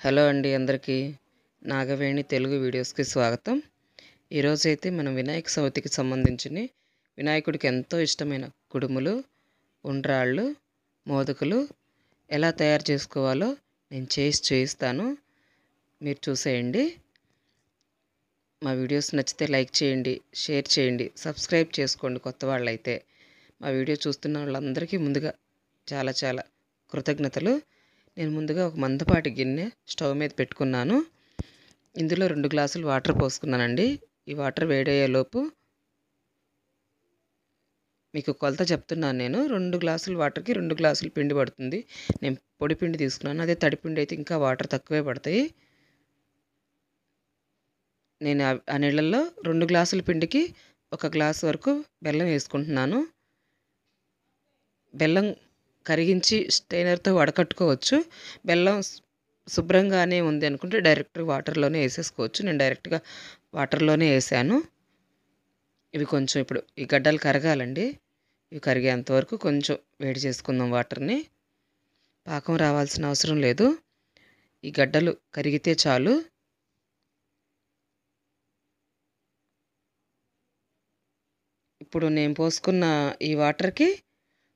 Hello అండి అందరికీ నాగవేణి తెలుగు వీడియోస్కి స్వాగతం. ఈరోజైతే మనం వినాయక చవితికి సంబంధించిన వినాయకుడికి ఎంతో ఇష్టమైన కుడుములు, ఉండ్రాళ్ళు, మోదకులు ఎలా తయారు చేసుకోవాలో నేను చేసి చూపిస్తాను. మీరు చూసేయండి. మా వీడియోస్ నచ్చితే లైక్ చేయండి, షేర్ చేయండి, సబ్స్క్రైబ్ చేసుకోండి కొత్త వాళ్ళైతే. మా వీడియో చూస్తున్న వాళ్ళందరికీ ముందుగా చాలా చాలా కృతజ్ఞతలు. నేను ముందుగా ఒక మందపాటి గిన్నె స్టవ్ మీద పెట్టుకున్నాను. ఇందులో 2 గ్లాసులు వాటర్ పోసుకున్నానండి. ఈ వాటర్ వేడయ్యేలోపు మీకు కొలత చెప్తున్నాను నేను. 2 గ్లాసుల వాటర్కి 2 గ్లాసులు పిండి పడుతుంది. నేను పొడి పిండి తీసుకున్నాను. అదే తడిపిండి అయితే ఇంకా వాటర్ తక్కువే పడతాయి. నేను ఆ నీళ్ళల్లో 2 గ్లాసుల పిండికి 1 గ్లాసు వరకు బెల్లం వేసుకుంటున్నాను. బెల్లం కరిగించి స్టెయినర్తో వడకట్టుకోవచ్చు. బెల్లం శుభ్రంగానే ఉంది అనుకుంటే డైరెక్ట్గా వాటర్లోనే వేసేసుకోవచ్చు. నేను డైరెక్ట్గా వాటర్లోనే వేసాను. ఇవి కొంచెం ఇప్పుడు ఈ గడ్డలు కరగాలండి. ఇవి కరిగేంత వరకు కొంచెం వేడి చేసుకుందాం వాటర్ని. పాకం రావాల్సిన అవసరం లేదు. ఈ గడ్డలు కరిగితే చాలు. ఇప్పుడు నేను పోసుకున్న ఈ వాటర్కి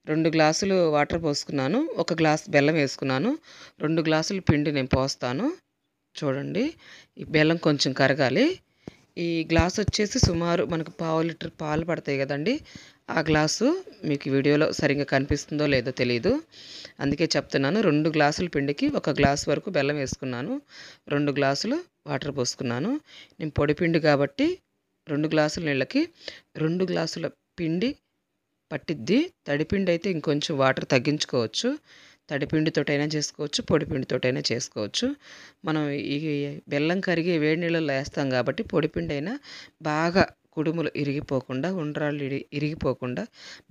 2 గ్లాసులు వాటర్ పోసుకున్నాను. 1 గ్లాస్ బెల్లం వేసుకున్నాను. 2 గ్లాసులు పిండి నేను పోస్తాను. చూడండి, ఈ బెల్లం కొంచెం కరగాలి. ఈ గ్లాస్ వచ్చేసి సుమారు మనకు 1/2 లీటర్ పాలు పడతాయి కదండి. ఆ గ్లాసు మీకు వీడియోలో సరిగ్గా కనిపిస్తుందో లేదో తెలియదు, అందుకే చెప్తున్నాను. 2 గ్లాసుల పిండికి 1 గ్లాస్ వరకు బెల్లం వేసుకున్నాను. 2 గ్లాసులు వాటర్ పోసుకున్నాను. నేను పొడి పిండి కాబట్టి 2 గ్లాసుల నీళ్ళకి 2 గ్లాసుల పిండి పట్టిద్ది. తడిపిండి అయితే ఇంకొంచెం వాటర్ తగ్గించుకోవచ్చు. తడిపిండితోటైనా చేసుకోవచ్చు, పొడి పిండితోటైనా చేసుకోవచ్చు. మనం ఈ బెల్లం కరిగి వేడి నీళ్ళలో వేస్తాం కాబట్టి పొడిపిండి అయినా బాగా కుడుములు ఇరిగిపోకుండా, ఉండ్రాళ్ళు ఇరిగిపోకుండా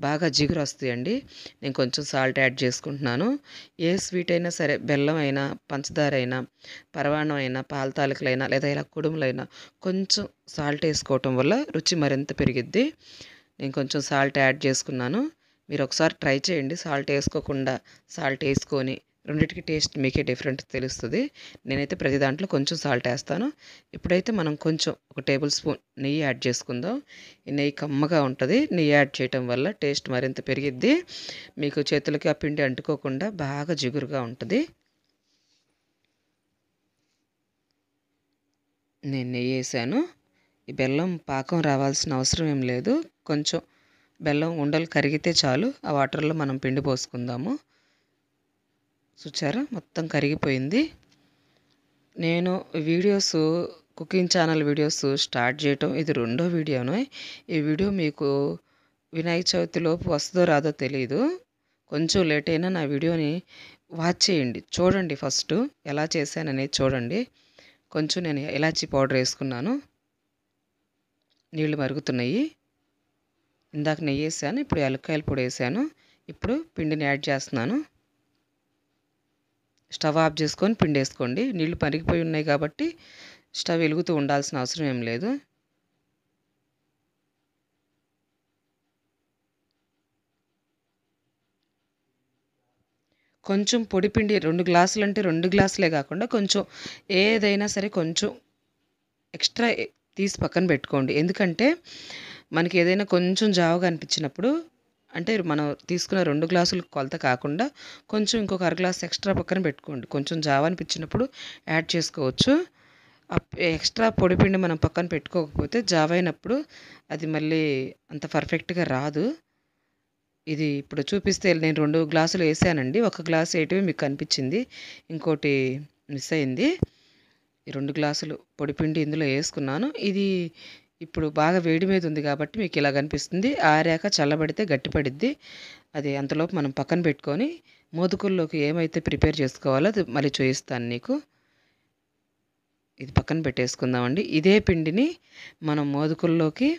బాగా జిగురు వస్తాయండి. నేను కొంచెం సాల్ట్ యాడ్ చేసుకుంటున్నాను. ఏ స్వీట్ అయినా సరే, బెల్లం అయినా, పంచదార అయినా, పరమాన్నం అయినా, పాల తాలికలైనా లేదా ఇలా కుడుములైనా కొంచెం సాల్ట్ వేసుకోవటం వల్ల రుచి మరింత పెరిగిద్ది. నేను కొంచెం సాల్ట్ యాడ్ చేసుకున్నాను. మీరు ఒకసారి ట్రై చేయండి. సాల్ట్ వేసుకోకుండా సాల్ట్ వేసుకొని రెండింటికి టేస్ట్ మీకే డిఫరెంట్ తెలుస్తుంది. నేనైతే ప్రతి దాంట్లో కొంచెం సాల్ట్ వేస్తాను. ఇప్పుడైతే మనం కొంచెం 1 టేబుల్ స్పూన్ నెయ్యి యాడ్ చేసుకుందాం. ఈ నెయ్యి కమ్మగా ఉంటుంది. నెయ్యి యాడ్ చేయటం వల్ల టేస్ట్ మరింత పెరిగిద్ది. మీకు చేతులకి ఆ పిండి అంటుకోకుండా బాగా జిగురుగా ఉంటుంది. నేను నెయ్యి వేసాను. ఈ బెల్లం పాకం రావాల్సిన అవసరం ఏం లేదు. కొంచెం బెల్లం ఉండలు కరిగితే చాలు. ఆ వాటర్లో మనం పిండి పోసుకుందాము. చూచారా, మొత్తం కరిగిపోయింది. నేను videos, cooking channel videos start చేయటం ఇది 2వ వీడియోను. ఈ వీడియో మీకు వినాయక చవితి లోపు వస్తుందో రాదో తెలియదు. కొంచెం లేట్ అయినా నా వీడియోని వాచ్ చేయండి, చూడండి. ఫస్ట్ ఎలా చేశాననేది చూడండి. కొంచెం నేను ఇలాచీ పౌడర్ వేసుకున్నాను. నీళ్ళు మరుగుతున్నాయి. ఇందాక నెయ్యి వేసాను, ఇప్పుడు యాలక్కాయల పొడి వేసాను. ఇప్పుడు పిండిని యాడ్ చేస్తున్నాను. స్టవ్ ఆఫ్ చేసుకొని పిండి వేసుకోండి. నీళ్లు మరిగిపోయి ఉన్నాయి కాబట్టి స్టవ్ వెలుగుతూ ఉండాల్సిన అవసరం ఏం లేదు. కొంచెం పొడి పిండి 2 గ్లాసులు అంటే 2 గ్లాసులే కాకుండా కొంచెం ఏదైనా సరే కొంచెం ఎక్స్ట్రా తీసి పక్కన పెట్టుకోండి. ఎందుకంటే మనకి ఏదైనా కొంచెం జావగా అనిపించినప్పుడు, అంటే మనం తీసుకున్న 2 గ్లాసులు కొలత కాకుండా కొంచెం ఇంకొక 1/2 గ్లాస్ ఎక్స్ట్రా పక్కన పెట్టుకోండి. కొంచెం జావ అనిపించినప్పుడు యాడ్ చేసుకోవచ్చు. ఎక్స్ట్రా పొడిపిండి మనం పక్కన పెట్టుకోకపోతే జావ అయినప్పుడు అది మళ్ళీ అంత పర్ఫెక్ట్గా రాదు. ఇది ఇప్పుడు చూపిస్తే నేను 2 గ్లాసులు వేసానండి. 1 గ్లాస్ వేయటమే మీకు కనిపించింది, ఇంకోటి మిస్ అయింది. ఈ 2 గ్లాసులు పొడిపిండి ఇందులో వేసుకున్నాను. ఇది ఇప్పుడు బాగా వేడి మీద ఉంది కాబట్టి మీకు ఇలా కనిపిస్తుంది. ఆరాక చల్లబడితే గట్టిపడిద్ది. అది అంతలోపు మనం పక్కన పెట్టుకొని మోదుకుల్లోకి ఏమైతే ప్రిపేర్ చేసుకోవాలో అది మళ్ళీ చూపిస్తాను నీకు. ఇది పక్కన పెట్టేసుకుందామండి. ఇదే పిండిని మనం మోదుకుల్లోకి,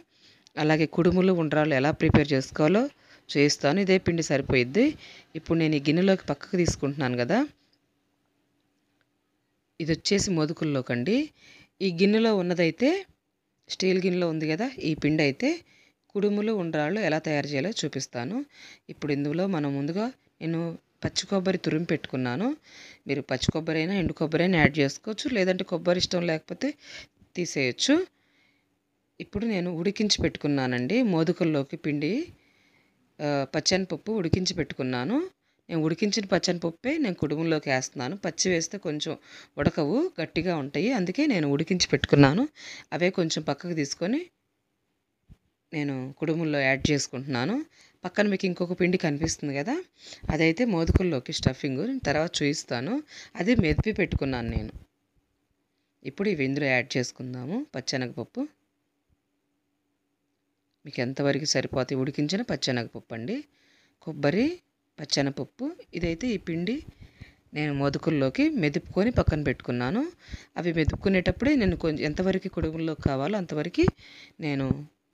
అలాగే కుడుములు, ఉండ్రాళ్ళు ఎలా ప్రిపేర్ చేసుకోవాలో చూపిస్తాను. ఇదే పిండి సరిపోయిద్ది. ఇప్పుడు నేను ఈ గిన్నెలోకి పక్కకు తీసుకుంటున్నాను కదా, ఇది వచ్చేసి మోదుకుల్లోకండి. ఈ గిన్నెలో ఉన్నదైతే స్టీల్ గిన్నెలో ఉంది కదా, ఈ పిండి అయితే కుడుములు, ఉండ్రాళ్ళు ఎలా తయారు చేయాలో చూపిస్తాను. ఇప్పుడు ఇందులో మనం ముందుగా నేను పచ్చి కొబ్బరి తురిమి పెట్టుకున్నాను. మీరు పచ్చి కొబ్బరి అయినా ఎండు కొబ్బరి అయినా యాడ్ చేసుకోవచ్చు, లేదంటే కొబ్బరి ఇష్టం లేకపోతే తీసేయచ్చు. ఇప్పుడు నేను ఉడికించి పెట్టుకున్నానండి మోదుకల్లోకి పిండి. పచ్చెనపప్పు ఉడికించి పెట్టుకున్నాను. నేను ఉడికించిన పచ్చెనపప్పే నేను కుడుములోకి వేస్తున్నాను. పచ్చి వేస్తే కొంచెం ఉడకవు, గట్టిగా ఉంటాయి. అందుకే నేను ఉడికించి పెట్టుకున్నాను. అవే కొంచెం పక్కకు తీసుకొని నేను కుడుముల్లో యాడ్ చేసుకుంటున్నాను. పక్కన మీకు ఇంకొక పిండి కనిపిస్తుంది కదా, అదైతే మోదుకుల్లోకి స్టఫింగ్ తర్వాత చూపిస్తాను. అది మెదిపి పెట్టుకున్నాను నేను. ఇప్పుడు ఇవి ఇందులో యాడ్ చేసుకుందాము. పచ్చెనగపప్పు మీకు ఎంతవరకు సరిపోతాయి, ఉడికించిన పచ్చెనగపప్పు అండి. కొబ్బరి, పచ్చెనపప్పు, ఇదైతే ఈ పిండి నేను మోదుకుల్లోకి మెదుపుకొని పక్కన పెట్టుకున్నాను. అవి మెదుపుకునేటప్పుడే నేను కొంచెం ఎంతవరకు కుడుముల్లోకి కావాలో అంతవరకు నేను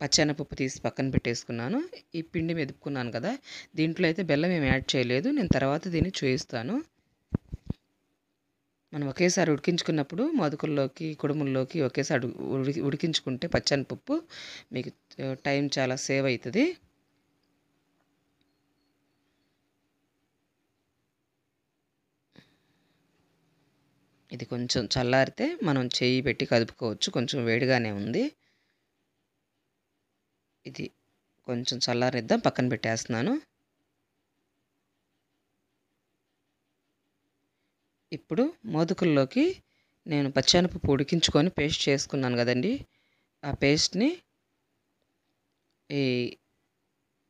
పచ్చెనపప్పు తీసి పక్కన పెట్టేసుకున్నాను. ఈ పిండి మెదుపుకున్నాను కదా, దీంట్లో అయితే బెల్లం ఏమి యాడ్ చేయలేదు. నేను తర్వాత దీన్ని చూపిస్తాను. మనం ఒకేసారి ఉడికించుకున్నప్పుడు మోదుకుల్లోకి కుడుముల్లోకి ఒకేసారి ఉడికించుకుంటే పచ్చెనపప్పు మీకు టైం చాలా సేవ్ అవుతుంది. ఇది కొంచెం చల్లారితే మనం చేయి పెట్టి కదుపుకోవచ్చు. కొంచెం వేడిగానే ఉంది. ఇది కొంచెం చల్లారిద్దాం, పక్కన పెట్టేస్తున్నాను. ఇప్పుడు మోదుకుల్లోకి నేను పచ్చెనపప్పు ఉడికించుకొని పేస్ట్ చేసుకున్నాను కదండి, ఆ పేస్ట్ని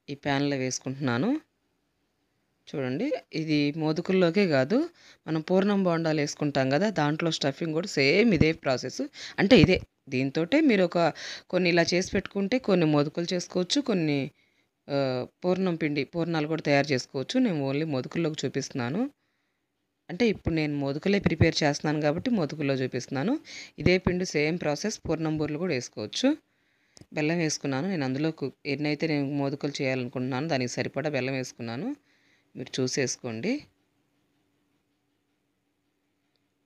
ఈ ప్యాన్లో వేసుకుంటున్నాను. చూడండి, ఇది మోదుకుల్లోకే కాదు, మనం పూర్ణం బోండాలు వేసుకుంటాం కదా, దాంట్లో స్టఫింగ్ కూడా సేమ్ ఇదే ప్రాసెస్. అంటే ఇదే, దీంతోటే మీరు కొన్ని ఇలా చేసి పెట్టుకుంటే కొన్ని మోదుకులు చేసుకోవచ్చు, కొన్ని పూర్ణాలు కూడా తయారు చేసుకోవచ్చు. నేను ఓన్లీ మోదుకుల్లోకి చూపిస్తున్నాను. అంటే ఇప్పుడు నేను మోదుకులే ప్రిపేర్ చేస్తున్నాను కాబట్టి మోదుకుల్లో చూపిస్తున్నాను. ఇదే పిండి సేమ్ ప్రాసెస్ పూర్ణం బూరెలు కూడా వేసుకోవచ్చు. బెల్లం వేసుకున్నాను నేను అందులో. ఎన్నైతే నేను మోదుకులు చేయాలనుకుంటున్నాను దానికి సరిపడా బెల్లం వేసుకున్నాను. మీరు చూసేసుకోండి.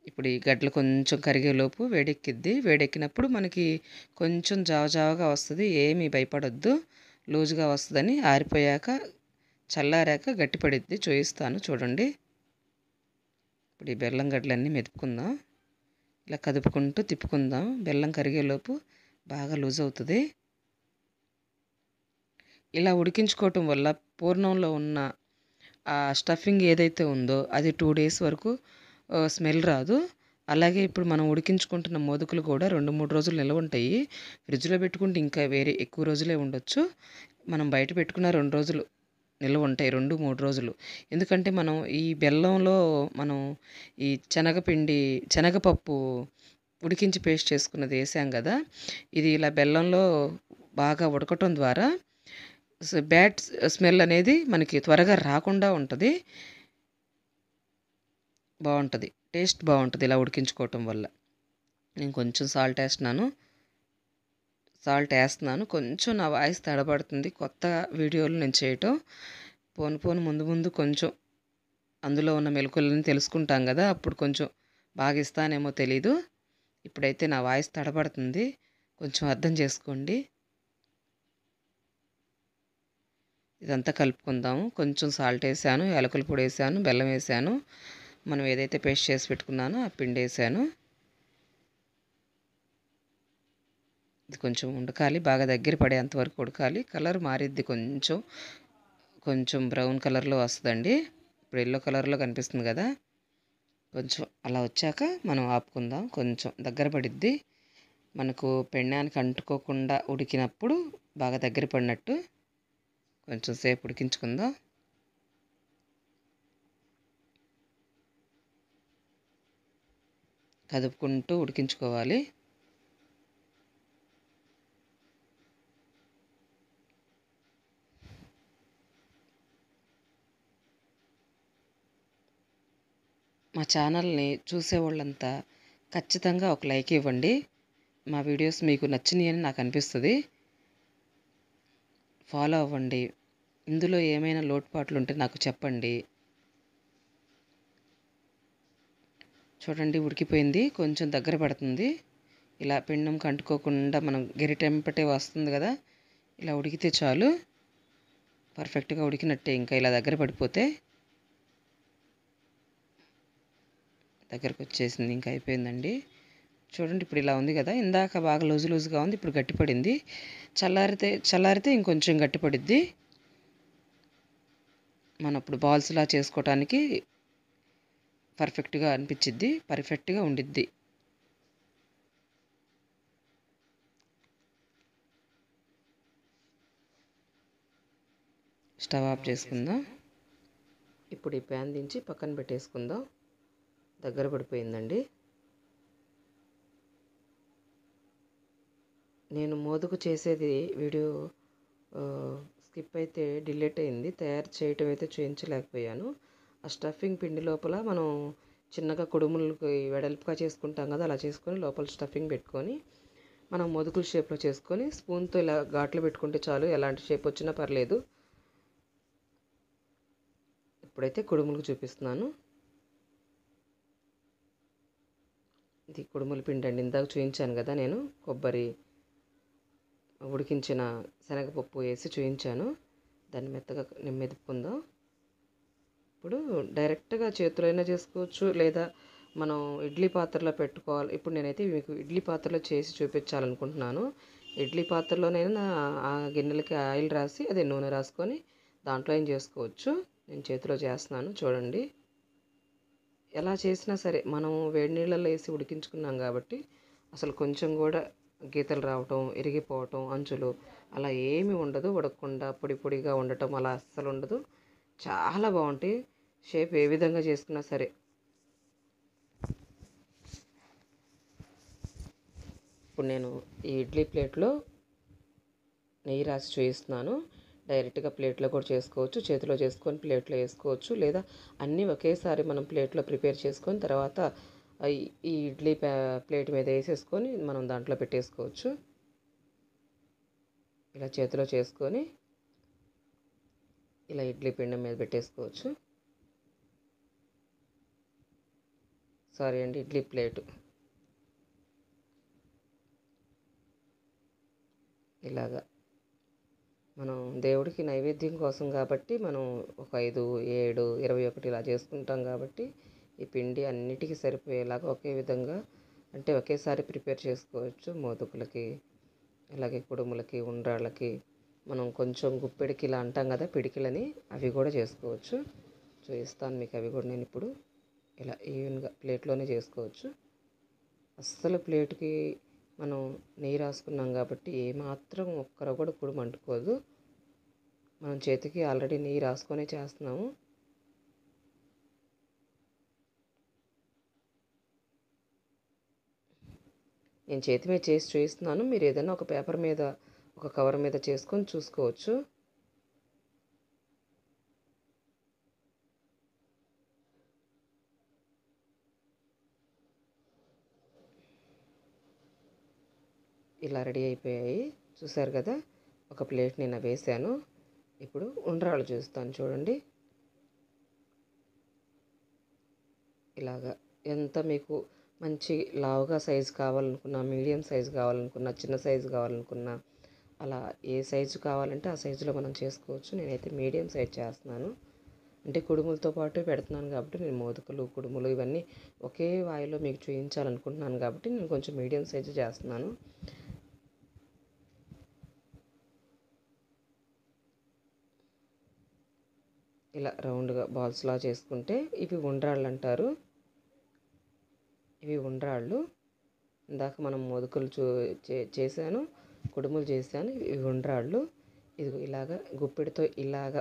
ఇప్పుడు ఈ గడ్డలు కొంచెం కరిగేలోపు వేడెక్కిద్ది. వేడెక్కినప్పుడు మనకి కొంచెం జావగా వస్తుంది. ఏమీ భయపడొద్దు, లూజ్గా వస్తుందని. ఆరిపోయాక చల్లారాక గట్టిపడిద్ది. చూపిస్తాను చూడండి. ఇప్పుడు ఈ బెల్లం గడ్డలన్నీ మెదుపుకుందాం. ఇలా కదుపుకుంటూ తిప్పుకుందాం. బెల్లం కరిగేలోపు బాగా లూజ్ అవుతుంది. ఇలా ఉడికించుకోవటం వల్ల పూర్ణంలో ఉన్న ఆ స్టఫింగ్ ఏదైతే ఉందో అది 2 days వరకు స్మెల్ రాదు. అలాగే ఇప్పుడు మనం ఉడికించుకుంటున్న మోదుకులు కూడా 2-3 రోజులు నిల్వ ఉంటాయి. ఫ్రిడ్జ్లో పెట్టుకుంటే ఇంకా వేరే ఎక్కువ రోజులే ఉండొచ్చు. మనం బయట పెట్టుకున్న 2 రోజులు నిల్వ ఉంటాయి, 2-3 రోజులు. ఎందుకంటే మనం ఈ బెల్లంలో మనం ఈ శనగపప్పు ఉడికించి పేస్ట్ చేసుకున్నది వేసాం కదా, ఇది ఇలా బెల్లంలో బాగా ఉడకటం ద్వారా బ్యాడ్ స్మెల్ అనేది మనకి త్వరగా రాకుండా ఉంటుంది. బాగుంటుంది, టేస్ట్ బాగుంటుంది ఇలా ఉడికించుకోవటం వల్ల. నేను కొంచెం సాల్ట్ వేస్తున్నాను. కొంచెం నా వాయిస్ తడబడుతుంది, కొత్త వీడియోలు నేను చేయటం. పోను ముందు కొంచెం అందులో ఉన్న మెలకువలని తెలుసుకుంటాం కదా, అప్పుడు కొంచెం బాగా ఇస్తానేమో తెలీదు. ఇప్పుడైతే నా వాయిస్ తడబడుతుంది, కొంచెం అర్థం చేసుకోండి. ఇదంతా కలుపుకుందాము. కొంచెం సాల్ట్ వేసాను, యాలకుల పొడి వేసాను, బెల్లం వేసాను. మనం ఏదైతే పేస్ట్ చేసి పెట్టుకున్నానో ఆ పిండి వేసాను. ఇది కొంచెం ఉడకాలి, బాగా దగ్గర పడేంతవరకు ఉడకాలి. కలర్ మారిద్ది, కొంచెం బ్రౌన్ కలర్లో వస్తుందండి. ఇప్పుడు ఎల్లో కలర్లో కనిపిస్తుంది కదా, కొంచెం అలా వచ్చాక మనం ఆపుకుందాం. కొంచెం దగ్గర పడిద్ది, మనకు పెన్నానికి అంటుకోకుండా ఉడికినప్పుడు బాగా దగ్గర పడినట్టు కొంచెం సేపు ఉడికించుకుందాం. కదుపుకుంటూ ఉడికించుకోవాలి. మా ఛానల్ని చూసేవాళ్ళంతా ఖచ్చితంగా ఒక లైక్ ఇవ్వండి. మా వీడియోస్ మీకు నచ్చినాయి అని నాకు అనిపిస్తుంది. ఫాలో అవ్వండి. ఇందులో ఏమైనా లోటుపాట్లు ఉంటే నాకు చెప్పండి. చూడండి, ఉడికిపోయింది, కొంచెం దగ్గర పడుతుంది. ఇలా పిండంకి అంటుకోకుండా మనం గరిటెంపటే వస్తుంది కదా, ఇలా ఉడికితే చాలు, పర్ఫెక్ట్గా ఉడికినట్టే. ఇంకా ఇలా దగ్గర పడిపోతే దగ్గరకు వచ్చేసింది, ఇంకా అయిపోయిందండి. చూడండి ఇప్పుడు ఇలా ఉంది కదా, ఇందాక బాగా లూజుగా ఉంది, ఇప్పుడు గట్టిపడింది. చల్లారితే ఇంకొంచెం గట్టిపడిద్ది. మనం ఇప్పుడు బాల్స్లా చేసుకోవటానికి పర్ఫెక్ట్గా ఉండిద్ది. స్టవ్ ఆఫ్ చేసుకుందాం. ఇప్పుడు ఈ ప్యాన్ దించి పక్కన పెట్టేసుకుందాం. దగ్గర పడిపోయిందండి. నేను మోదుకు చేసేది వీడియో స్కిప్ అయితే డిలీట్ అయింది. తయారు చేయటం అయితే చూపించలేకపోయాను. ఆ స్టఫింగ్ పిండి లోపల మనం చిన్నగా కుడుములకి వెడల్పుగా చేసుకుంటాం కదా, అలా చేసుకొని లోపల స్టఫింగ్ పెట్టుకొని మనం మోదుకుల షేప్లో చేసుకొని స్పూన్తో ఇలా ఘాట్లు పెట్టుకుంటే చాలు, ఎలాంటి షేప్ వచ్చినా పర్లేదు. ఇప్పుడైతే కుడుములకు చూపిస్తున్నాను. ఇది కుడుముల పిండి అండి. ఇందాక చూపించాను కదా, నేను కొబ్బరి ఉడికించిన శనగపప్పు వేసి చూపించాను. దాన్ని మెత్తగా మెదుపుకుందాం. ఇప్పుడు డైరెక్ట్గా చేతిలో అయినా చేసుకోవచ్చు, లేదా మనం ఇడ్లీ పాత్రలో పెట్టుకోవాలి. ఇప్పుడు నేనైతే మీకు ఇడ్లీ పాత్రలో చేసి చూపించాలనుకుంటున్నాను. ఇడ్లీ పాత్రలోనైనా ఆ గిన్నెలకి ఆయిల్ రాసి అదే నూనె రాసుకొని దాంట్లో ఏం చేసుకోవచ్చు. నేను చేతిలో చేస్తున్నాను చూడండి. ఎలా చేసినా సరే మనం వేడి నీళ్ళల్లో వేసి ఉడికించుకున్నాం కాబట్టి అసలు కొంచెం కూడా గీతలు రావటం, ఇరిగిపోవటం, అంచులు అలా ఏమీ ఉండదు. ఉడకకుండా పొడి పొడిగా ఉండటం అలా అస్సలు ఉండదు. చాలా బాగుంటాయి. షేప్ ఏ విధంగా చేసుకున్నా సరే. ఇప్పుడు నేను ఈ ఇడ్లీ ప్లేట్లో నెయ్యి రాసి చూపిస్తున్నాను. డైరెక్ట్గా ప్లేట్లో కూడా చేసుకోవచ్చు, చేతిలో చేసుకొని ప్లేట్లో వేసుకోవచ్చు, లేదా అన్నీ ఒకేసారి మనం ప్లేట్లో ప్రిపేర్ చేసుకొని తర్వాత ఈ ఇడ్లీ ప్లేట్ మీద వేసేసుకొని మనం దాంట్లో పెట్టేసుకోవచ్చు. ఇలా చేతిలో చేసుకొని ఇలా ఇడ్లీ పిండి మీద పెట్టేసుకోవచ్చు. సారీ అండి, ఇడ్లీ ప్లేటు. ఇలాగా మనం దేవుడికి నైవేద్యం కోసం కాబట్టి మనం ఒక 5, 7, 21 ఇలా చేసుకుంటాం కాబట్టి ఈ పిండి అన్నిటికీ సరిపోయేలాగా ఒకే విధంగా అంటే ఒకేసారి ప్రిపేర్ చేసుకోవచ్చు. మోదకులకి, అలాగే కుడుములకి, ఉండ్రాళ్ళకి మనం కొంచెం గుప్పెడికి ఇలా అంటాం కదా పిడికిలని, అవి కూడా చేసుకోవచ్చు. చూపిస్తాను మీకు అవి కూడా. నేను ఇప్పుడు ఇలా ఈవెన్గా ప్లేట్లోనే చేసుకోవచ్చు. అస్సలు ప్లేట్కి మనం నెయ్యి రాసుకున్నాం కాబట్టి ఏమాత్రం ఒక్కర కూడా కుడుము అంటుకోదు. మనం చేతికి ఆల్రెడీ నెయ్యి రాసుకొనే చేస్తున్నాము. నేను చేతి మీద చేసి చూపిస్తున్నాను. మీరు ఏదైనా ఒక పేపర్ మీద, ఒక కవర్ మీద చేసుకొని చూసుకోవచ్చు. ఇలా రెడీ అయిపోయాయి. చూసారు కదా, ఒక ప్లేట్ నేను వేసాను. ఇప్పుడు ఉండ్రాళ్ళు చూస్తాను చూడండి. ఇలాగా ఎంత మీకు మంచి లావుగా సైజు కావాలనుకున్నా, మీడియం సైజు కావాలనుకున్నా, చిన్న సైజు కావాలనుకున్నా, అలా ఏ సైజు కావాలంటే ఆ సైజులో మనం చేసుకోవచ్చు. నేనైతే మీడియం సైజు చేస్తున్నాను. అంటే కుడుములతో పాటు పెడుతున్నాను కాబట్టి నేను మోదకులు, కుడుములు ఇవన్నీ ఒకే వాయిలో మీకు చూపించాలనుకుంటున్నాను కాబట్టి నేను కొంచెం మీడియం సైజు చేస్తున్నాను. ఇలా రౌండ్గా బాల్స్లా చేసుకుంటే ఇవి ఉండ్రాళ్ళు అంటారు. ఇవి ఉండ్రాళ్ళు. ఇందాక మనం మోదకులు చేశాను, కుడుములు చేశాను. ఇవి ఉండ్రాళ్ళు. ఇది ఇలాగ గుప్పిడితో ఇలాగ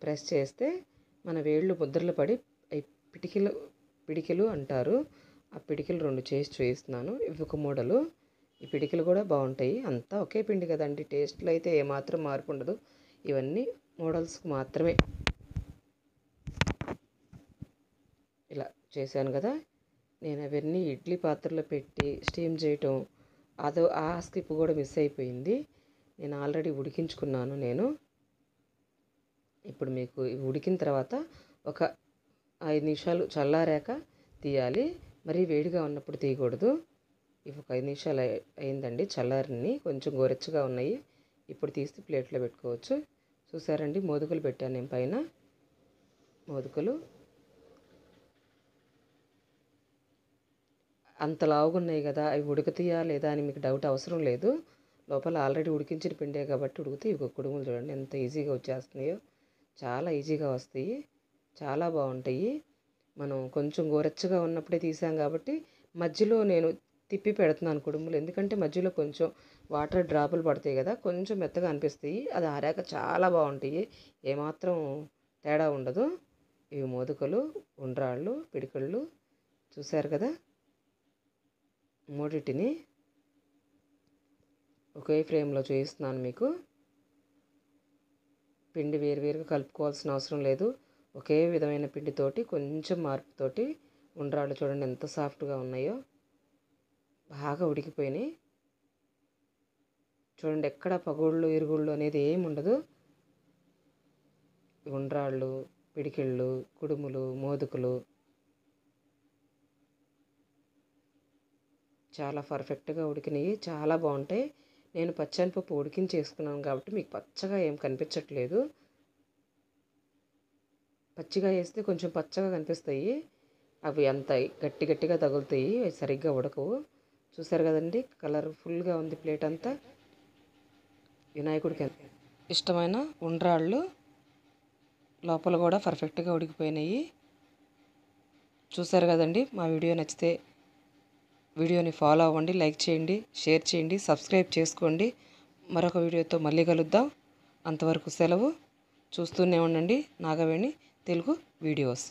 ప్రెస్ చేస్తే మన వేళ్ళు ముద్రలు పడి పిడికిలు అంటారు. ఆ పిడికిలు 2 చేసి చూపిస్తున్నాను. ఇవి ఒక మోడలు. ఈ పిడికిలు కూడా బాగుంటాయి. అంతా ఒకే పిండి కదండి, టేస్ట్లో అయితే ఏమాత్రం మార్పు ఉండదు. ఇవన్నీ మోడల్స్కి మాత్రమే. ఇలా చేశాను కదా, నేను అవన్నీ ఇడ్లీ పాత్రలో పెట్టి స్టీమ్ చేయటం ఆ స్కిప్ కూడా మిస్ అయిపోయింది. నేను ఆల్రెడీ ఉడికించుకున్నాను. ఇప్పుడు మీకు ఉడికిన తర్వాత ఒక 5 నిమిషాలు చల్లారాక తీయాలి. మరీ వేడిగా ఉన్నప్పుడు తీయకూడదు. ఇవి ఒక 5 నిమిషాలు అయిందండి చల్లారిని, కొంచెం గోరెచ్చగా ఉన్నాయి. ఇప్పుడు తీసి ప్లేట్లో పెట్టుకోవచ్చు. చూసారండి, మోదకులు పెట్టాను నేను పైన. మోదకులు అంత లావుగున్నాయి కదా, అవి ఉడుకుతాయా లేదా అని మీకు డౌట్ అవసరం లేదు. లోపల ఆల్రెడీ ఉడికించిన పిండే కాబట్టి ఉడుకుతాయి. ఇవి కుడుములు చూడండి ఎంత ఈజీగా వచ్చేస్తున్నాయో. చాలా ఈజీగా వస్తాయి, చాలా బాగుంటాయి. మనం కొంచెం గోరెచ్చగా ఉన్నప్పుడే తీసాం కాబట్టి మధ్యలో నేను తిప్పి పెడుతున్నాను కుడుములు. ఎందుకంటే మధ్యలో కొంచెం వాటర్ డ్రాపులు పడతాయి కదా, కొంచెం మెత్తగా అనిపిస్తాయి. అది ఆరాక చాలా బాగుంటాయి, ఏమాత్రం తేడా ఉండదు. ఇవి మోదుకలు, ఉండ్రాళ్ళు, పిడికళ్ళు చూశారు కదా. మూడింటిని ఒకే ఫ్రేమ్లో చూపిస్తున్నాను మీకు. పిండి వేరువేరుగా కలుపుకోవాల్సిన అవసరం లేదు. ఒకే విధమైన పిండితోటి కొంచెం మార్పుతోటి ఉండ్రాళ్ళు చూడండి ఎంత సాఫ్ట్గా ఉన్నాయో, బాగా ఉడికిపోయినాయి. చూడండి ఎక్కడ పగుళ్ళు ఇరుగుళ్ళు అనేది ఏమి ఉండదు. ఉండ్రాళ్ళు, పిడికిళ్ళు, కుడుములు, మోదుకులు చాలా పర్ఫెక్ట్గా ఉడికినాయి, చాలా బాగుంటాయి. నేను పచ్చనిపప్పు ఉడికించేసుకున్నాను కాబట్టి మీకు పచ్చగా ఏం కనిపించట్లేదు. పచ్చిగా వేస్తే కొంచెం పచ్చగా కనిపిస్తాయి, అవి అంత గట్టి గట్టిగా తగులుతాయి, అవి సరిగ్గా ఉడకవు. చూసారు కదండి కలర్ఫుల్గా ఉంది ప్లేట్ అంతా. వినాయకుడికి ఇష్టమైన ఉండ్రాళ్ళు లోపల కూడా పర్ఫెక్ట్గా ఉడికిపోయినాయి. చూసారు కదండి. మా వీడియో నచ్చితే వీడియోని ఫాలో అవ్వండి, లైక్ చేయండి, షేర్ చేయండి, సబ్స్క్రైబ్ చేసుకోండి. మరొక వీడియోతో మళ్ళీ కలుద్దాం. అంతవరకు సెలవు. చూస్తూనే ఉండండి నాగవేణి తెలుగు వీడియోస్.